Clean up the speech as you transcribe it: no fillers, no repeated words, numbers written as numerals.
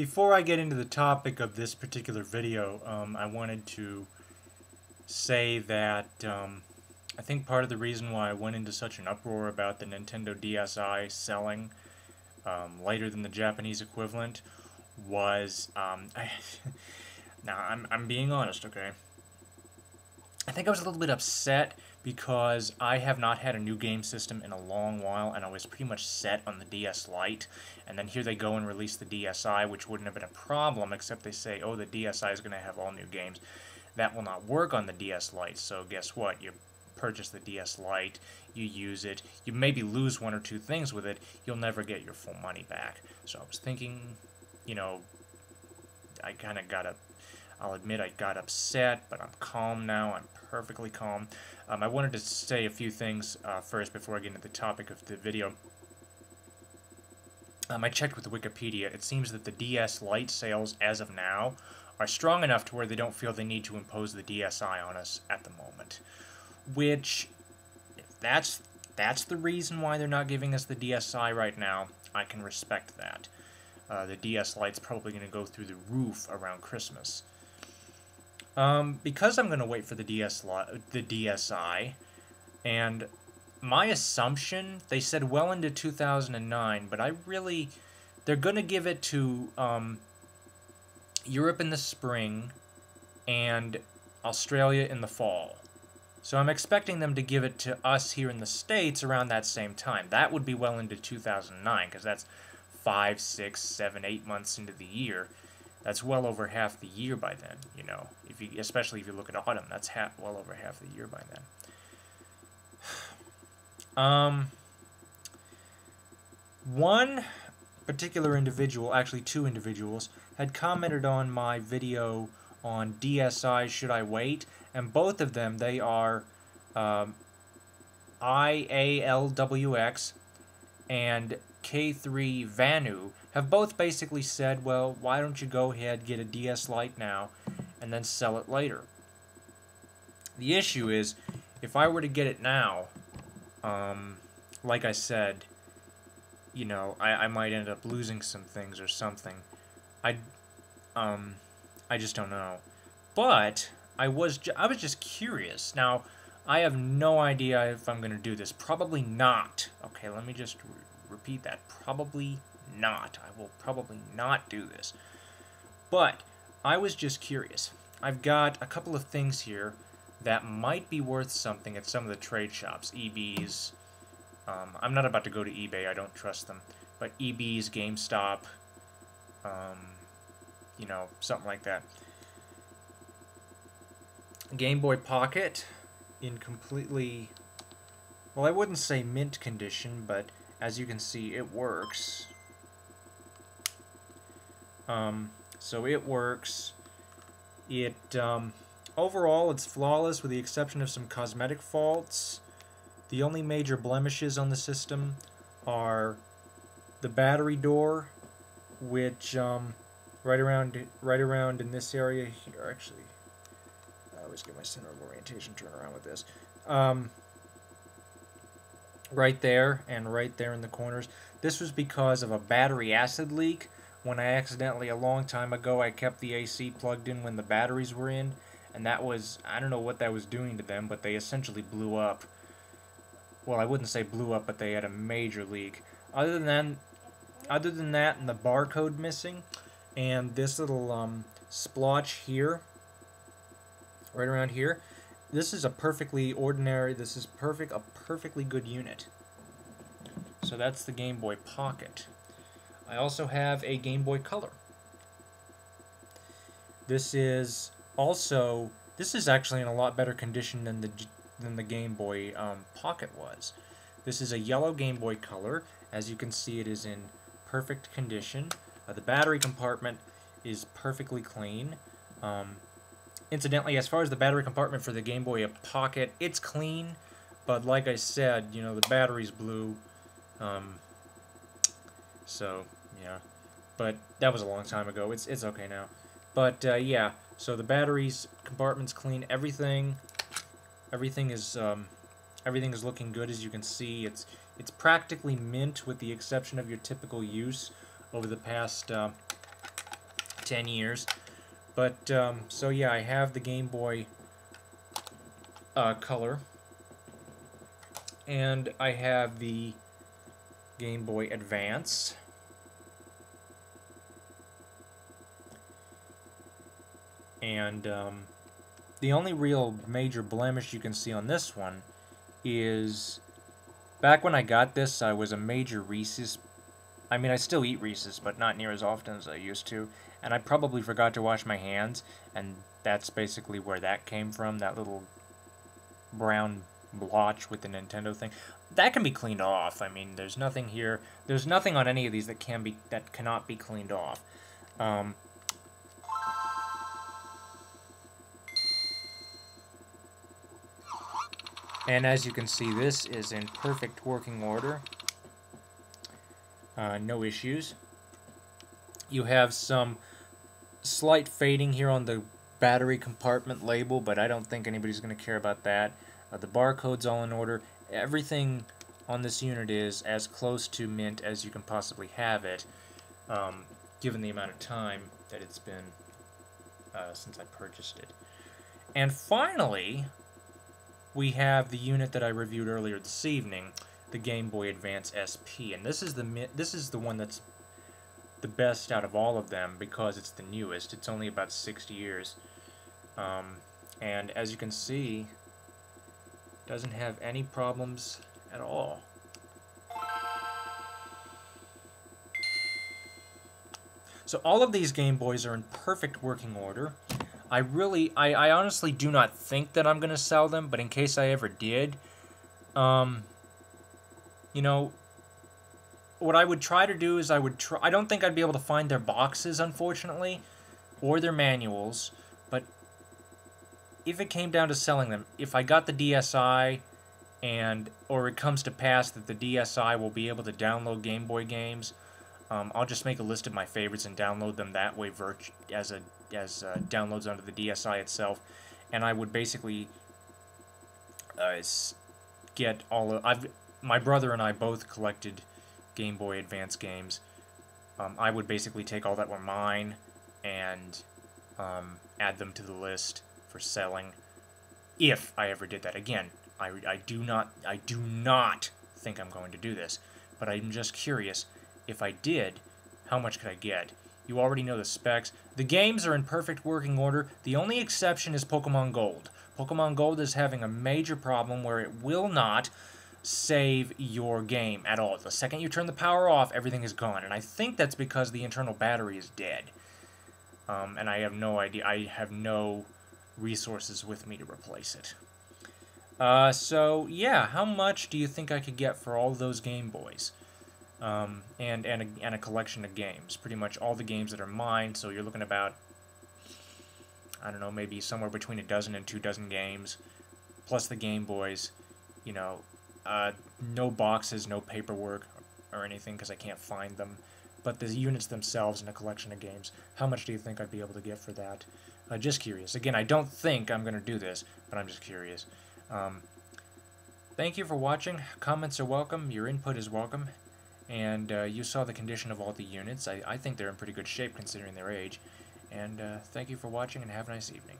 Before I get into the topic of this particular video, I wanted to say that I think part of the reason why I went into such an uproar about the Nintendo DSi selling later than the Japanese equivalent was, now I'm being honest, okay? I think I was a little bit upset because I have not had a new game system in a long while, and I was pretty much set on the DS Lite, and then here they go and release the DSi, which wouldn't have been a problem, except they say, oh, the DSi is going to have all new games. That will not work on the DS Lite, so guess what? You purchase the DS Lite, you use it, you maybe lose one or two things with it, you'll never get your full money back. So I was thinking, you know, I kind of got I'll admit I got upset, but I'm calm now. I'm perfectly calm. I wanted to say a few things first before I get into the topic of the video. I checked with Wikipedia. It seems that the DS Lite sales, as of now, are strong enough to where they don't feel they need to impose the DSi on us at the moment. Which, if that's the reason why they're not giving us the DSi right now, I can respect that. The DS Lite's probably going to go through the roof around Christmas. Because I'm going to wait for the DSi, and my assumption, they said well into 2009, but they're going to give it to Europe in the spring and Australia in the fall. So I'm expecting them to give it to us here in the States around that same time. That would be well into 2009, because that's 5, 6, 7, 8 months into the year. That's well over half the year by then, you know. Especially if you look at autumn, that's well over half the year by then. One particular individual, actually two individuals, had commented on my video on DSi Should I Wait? And both of them, they are IALWX and K3 Vanu, have both basically said, well, why don't you go ahead, get a DS Lite now, and then sell it later. The issue is, if I were to get it now, like I said, you know, I might end up losing some things or something. I just don't know. But I was just curious. Now, I have no idea if I'm going to do this. Probably not. Okay, let me just repeat that. Probably not. I will probably not do this. But I was just curious. I've got a couple of things here that might be worth something at some of the trade shops. EB's. I'm not about to go to eBay. I don't trust them. But EB's, GameStop, you know, something like that. Game Boy Pocket in completely, well, I wouldn't say mint condition, but as you can see, it works. So it works. Overall, it's flawless with the exception of some cosmetic faults. The only major blemishes on the system are the battery door, which right around in this area here. Actually, I always get my center of orientation turned around with this. Right there and right there in the corners. This was because of a battery acid leak. When I accidentally, a long time ago, I kept the AC plugged in when the batteries were in, and that was, I don't know what that was doing to them, but they essentially blew up. Well, I wouldn't say blew up, but they had a major leak. Other than that, and the barcode missing, and this little splotch here, right around here, this is a perfectly ordinary, this is a perfectly good unit. So that's the Game Boy Pocket. I also have a Game Boy Color. This is actually in a lot better condition than the Game Boy Pocket was. This is a yellow Game Boy Color. As you can see, it is in perfect condition. The battery compartment is perfectly clean. Incidentally, as far as the battery compartment for the Game Boy Pocket, it's clean, but like I said, you know, the battery's blue. So, yeah. But that was a long time ago. It's okay now. But, yeah. So the battery's compartment's clean. Everything is looking good, as you can see. It's practically mint with the exception of your typical use over the past 10 years. But, so yeah, I have the Game Boy Color. And I have the Game Boy Advance. And the only real major blemish you can see on this one is back when I got this, I was a major Reese's. I mean, I still eat Reese's, but not near as often as I used to. And I probably forgot to wash my hands, and that's basically where that came from, that little brown blotch with the Nintendo thing. That can be cleaned off. I mean, there's nothing here. There's nothing on any of these that cannot be cleaned off. And as you can see, this is in perfect working order. No issues. You have some slight fading here on the battery compartment label, but I don't think anybody's going to care about that. The barcode's all in order. Everything on this unit is as close to mint as you can possibly have it, given the amount of time that it's been since I purchased it. And finally, we have the unit that I reviewed earlier this evening, the Game Boy Advance SP, and this is the one that's the best out of all of them because it's the newest. It's only about 6 years, and as you can see, doesn't have any problems at all. So all of these Game Boys are in perfect working order. I honestly do not think that I'm going to sell them, but in case I ever did, you know, what I would try to do is I don't think I'd be able to find their boxes, unfortunately, or their manuals, but if it came down to selling them, if I got the DSi, or it comes to pass that the DSi will be able to download Game Boy games, I'll just make a list of my favorites and download them that way as downloads onto the DSi itself, and I would basically get all of... my brother and I both collected Game Boy Advance games. I would basically take all that were mine and add them to the list for selling, if I ever did that. Again, I do not think I'm going to do this, but I'm just curious. If I did, how much could I get? You already know the specs. The games are in perfect working order. The only exception is Pokemon Gold. Pokemon Gold is having a major problem where it will not save your game at all. The second you turn the power off, everything is gone. And I think that's because the internal battery is dead. And I have no idea. I have no resources with me to replace it. So, yeah, how much do you think I could get for all those Game Boys? And a collection of games. Pretty much all the games that are mine, so you're looking about, I don't know, maybe somewhere between a dozen and 2 dozen games, plus the Game Boys, you know, no boxes, no paperwork or anything because I can't find them, but the units themselves and a collection of games. How much do you think I'd be able to get for that? Just curious. Again, I don't think I'm going to do this, but I'm just curious. Thank you for watching. Comments are welcome. Your input is welcome. And you saw the condition of all the units. I think they're in pretty good shape considering their age. And thank you for watching and have a nice evening.